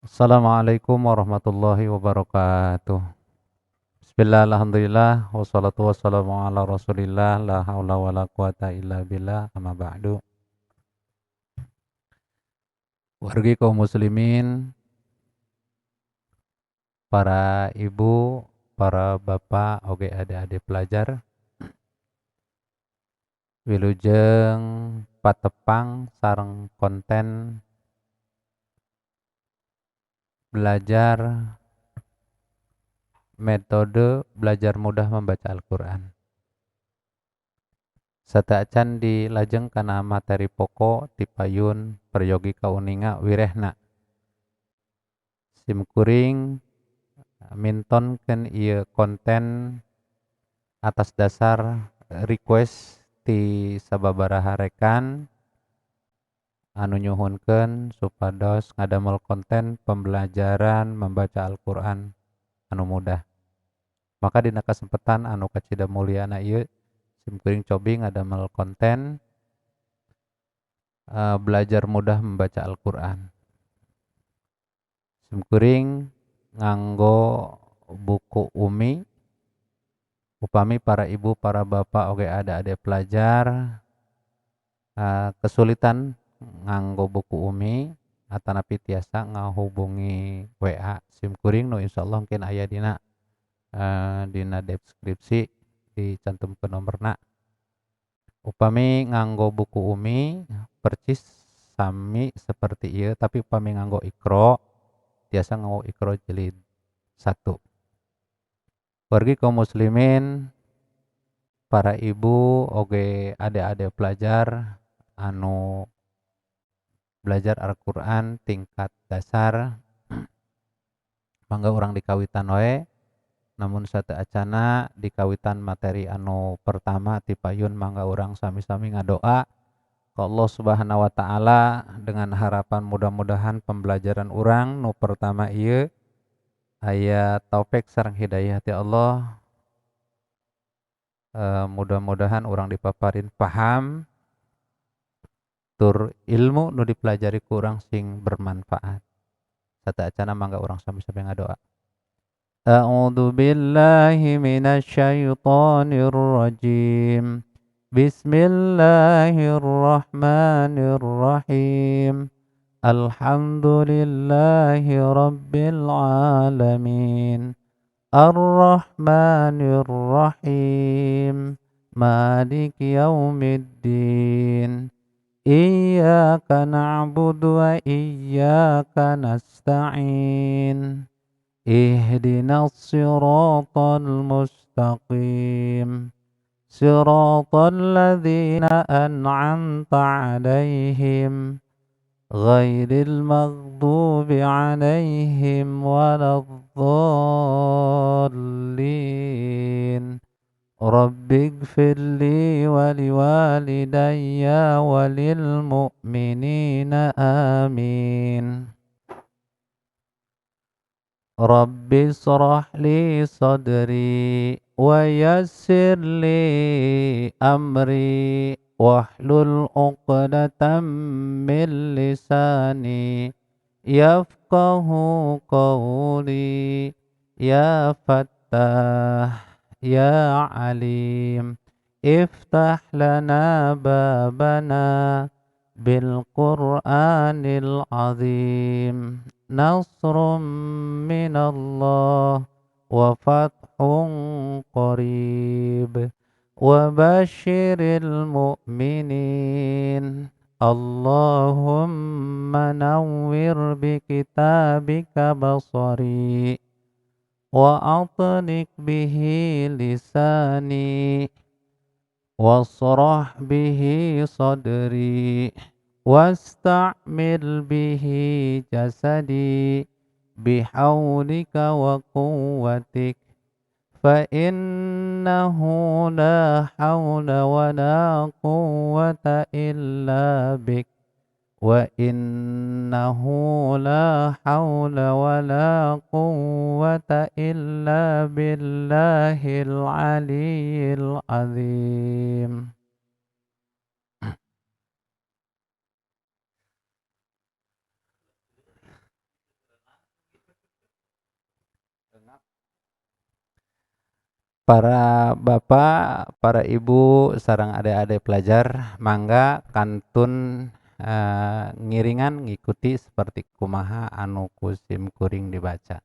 Assalamualaikum warahmatullahi wabarakatuh. Bismillah, alhamdulillah, wassalatu wassalamu ala rasulillah, la hawla wa la quwata illa billah, amma ba'du. Wargi kaum muslimin, para ibu, para bapak, oge adik-adik pelajar, wilujeng patepang sareng konten belajar metode belajar mudah membaca Al-Quran. Sataacan dilajeng kana materi pokok tipayun peryogi kauninga wirehna simkuring mintonkeun ieu konten atas dasar request ti sababaraha rekan anu nyuhunkeun supados ngadamel konten pembelajaran membaca Al-Qur'an anu mudah. Maka dina kasempatan anu kacida mulyana ieu simkuring cobi ngadamel konten belajar mudah membaca Al-Qur'an. Simkuring nganggo buku Umi upami para ibu para bapak oge adik-adik pelajar kesulitan nganggo buku Umi atanapi tiasa ngahubungi WA simkuring nu insyaallah mungkin aya dina deskripsi dicantumkeun nomorna upami nganggo buku Umi percis sami seperti ieu tapi upami nganggo Iqra tiasa nganggo Iqra jilid 1. Wargi kaum muslimin, para ibu oge adik-adik pelajar anu belajar Al-Qur'an tingkat dasar mangga urang dikawitan wae namun sateacana dikawitan materi anu pertama ti payun mangga urang sami-sami ngadoa ka Allah Subhanahu wa taala dengan harapan mudah-mudahan pembelajaran urang nu pertama ieu aya taufik sareng hidayah ti Allah. Mudah-mudahan orang dipaparin paham tur ilmu nu dipelajari ku urang sing bermanfaat. Sataacana mangga urang sami-sami ngadoa. A'udzu billahi minasy syaithanir rajim. Bismillahirrahmanirrahim. Alhamdulillahi rabbil alamin. Ar-Rahmanir-Rahim Maliki Yaumiddin Iyyaka na'budu wa iyyaka nasta'in Ihdinas siratal mustaqim Siratal ladzina an'amta 'alaihim ghairil maghdubi 'alaihim waladdallin Rabbighfirli wa liwalidayya walil mu'minina amin Rabbi israh li sadri wa yassir li amri wahlul 'uqdatam min lisani yafqahu qawli ya fattah ya alim iftah lana babana bil qur'anil azim nasrum minallah wa fathun qarib wa basyiril mu'minin Allahumma nawwir bi kitabika basari wa atnik bihi lisani wasrah bihi sadri wasta'mil bihi jasadi bihawlika wa quwwatik fa innahu la hawla wa la quwwata illa bik wa innahu la hawla wa la quwwata illa billahil aliyyil azim. Para bapak, para ibu, sareng adik-adik pelajar, mangga kantun ngiringan ngikuti seperti kumaha anu kusim kuring dibaca.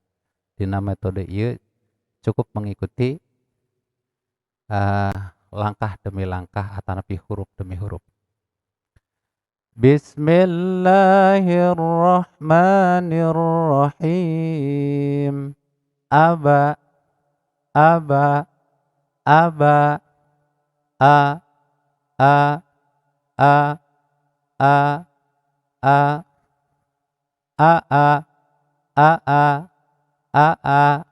Dina metode ieu cukup mengikuti langkah demi langkah atanapi huruf demi huruf. Bismillahirrahmanirrahim. Aba, aba, aba, a, a, a, a, a, a, a, a, a,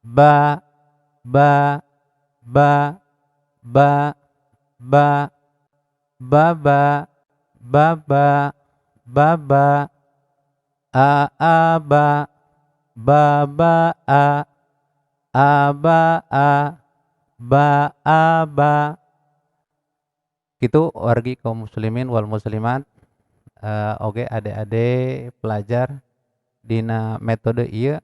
ba, ba, ba, ba, ba, baba, baba, baba, aba, baba, aba, aba. Gitu wargi kaum muslimin wal muslimat, oge ade-ade pelajar dina metode ieu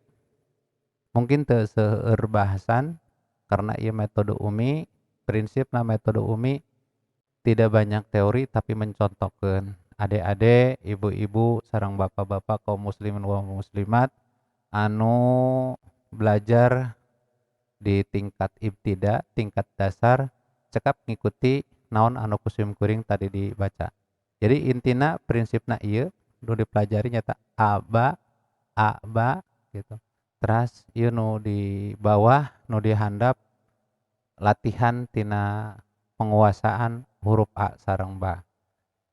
mungkin teu seueur bahasan karena ieu metode umi, prinsipna metode umi tidak banyak teori tapi mencontohkeun. Ade-ade, ibu-ibu sareng bapak-bapak kaum muslimin wal muslimat anu belajar di tingkat ibtida, tingkat dasar cekap ngikuti naon anu kusim kuring tadi dibaca. Jadi intina prinsipna ieu nu dipelajari nyata aba, aba gitu. Terus ieu nu di bawah, nu di handap latihan tina penguasaan huruf a sareng ba.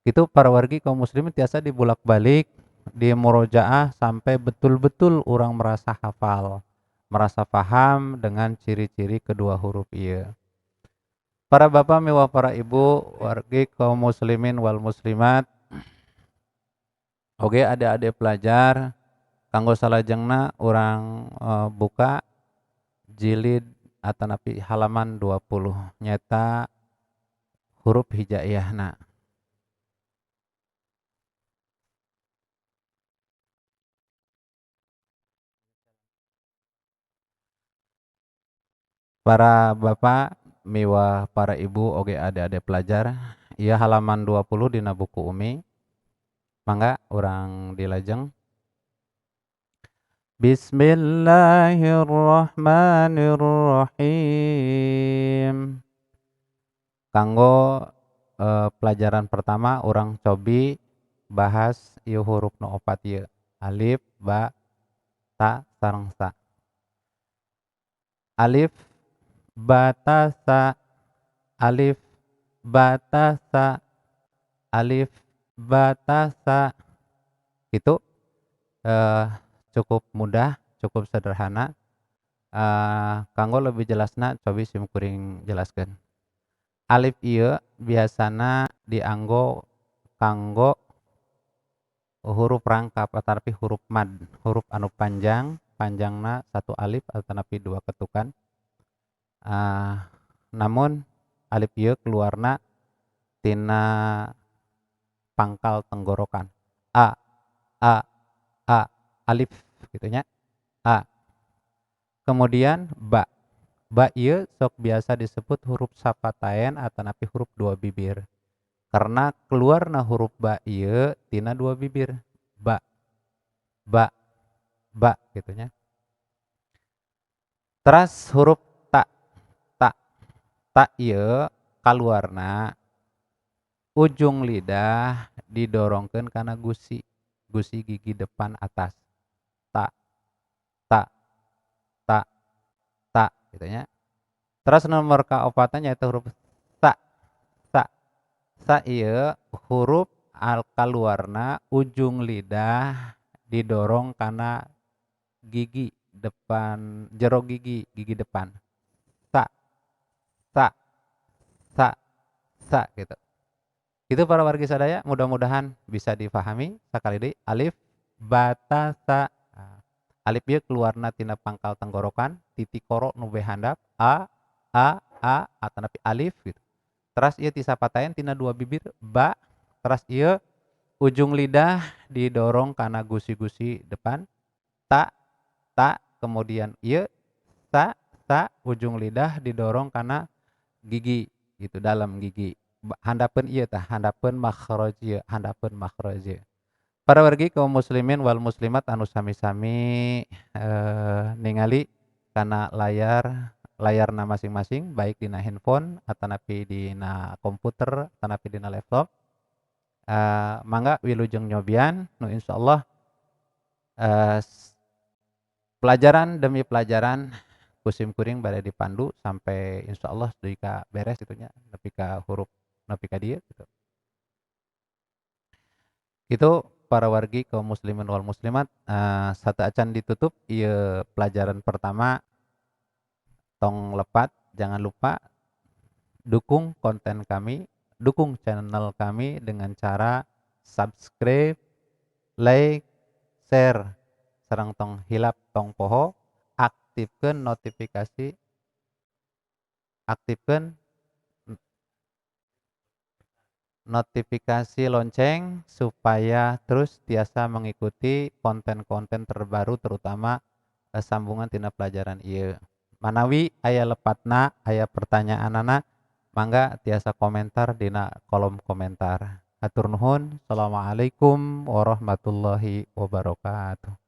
Itu para wargi kaum muslimin tiasa dibulak-balik, di murojaah sampai betul-betul orang merasa hafal, merasa paham dengan ciri-ciri kedua huruf ieu. Para bapak mewah para ibu wargi kaum muslimin wal muslimat, oge adik-adik pelajar kanggo salajengna urang buka jilid atanapi halaman 20 nyata huruf hijaiyahna. Para bapak miwah para ibu oge adik-adik pelajar, ieu halaman 20 dina buku umi. Mangga urang dilajeng. Bismillahirrahmanirrahim. Kanggo pelajaran pertama urang cobi bahas ieu huruf nu opat ieu. Alif, ba, ta, sareng sa. Alif, ba, ta, sa. Alif, ba, ta, sa. Alif, ba, ta, sa. Itu cukup mudah, cukup sederhana. Kanggo lebih jelasna cobi sim kuring jelaskeun. Alif ieu biasana dianggo kanggo huruf rangkap atanapi huruf mad, huruf anu panjang, panjangna satu alif atanapi dua ketukan. Namun alif ieu keluarna tina pangkal tenggorokan. A, a, a, alif gitu nya. A. Kemudian ba. Ba ieu sok biasa disebut huruf sapataen atanapi huruf dua bibir. Karena keluarna huruf ba ieu tina dua bibir. Ba. Ba. Ba gitu nya. Teras huruf ta. Ta. Ta ieu kaluarna ujung lidah didorongkeun kana gusi. Gusi gigi depan atas. Ta. Ta. Ta. Ta gitu nya. Terus nomor kaopatan yaitu huruf sa. Sa. Sa ieu huruf kaluarna ujung lidah didorong kana gigi depan, jero gigi, gigi depan. Sa. Sa. Sa. Sa gitu. Itu para wargi sadaya mudah-mudahan bisa difahami sakali deui alif bata sa. Alif ieu keluarna tina pangkal tenggorokan, titik koro nu beh handap a atanapi alif gitu. Teras ieu tisapataen tina dua bibir ba, teras ieu ujung lidah didorong kana gusi-gusi depan ta, ta, kemudian ieu sa, mata, ujung lidah didorong karena gigi gitu, dalam gigi. Handapeun ieu tah, handapeun makhraj ieu, handapeun makhraj ieu. Para wargi kaum muslimin wal muslimat anu sami-sami ningali kana layarna masing-masing baik dina handphone atanapi dina komputer atanapi dina laptop. Mangga wilujeng nyobian nu insyaallah pelajaran demi pelajaran kusim kuring bade dipandu sampai insyaallah deui ka beres gitu nya, nepi ka huruf nepi ka dieu gitu. Itu para wargi kaum muslimin wal muslimat, sateuacan ditutup ieu pelajaran pertama tong lepat, jangan lupa dukung konten kami, dukung channel kami dengan cara subscribe, like, share, sareng tong hilap tong poho, aktifkeun notifikasi, aktifkeun notifikasi lonceng supaya terus tiasa mengikuti konten-konten terbaru terutama sambungan tina pelajaran ieu. Manawi aya lepatna, aya pertanyaanana, mangga tiasa komentar dina kolom komentar. Hatur nuhun. Assalamualaikum warahmatullahi wabarakatuh.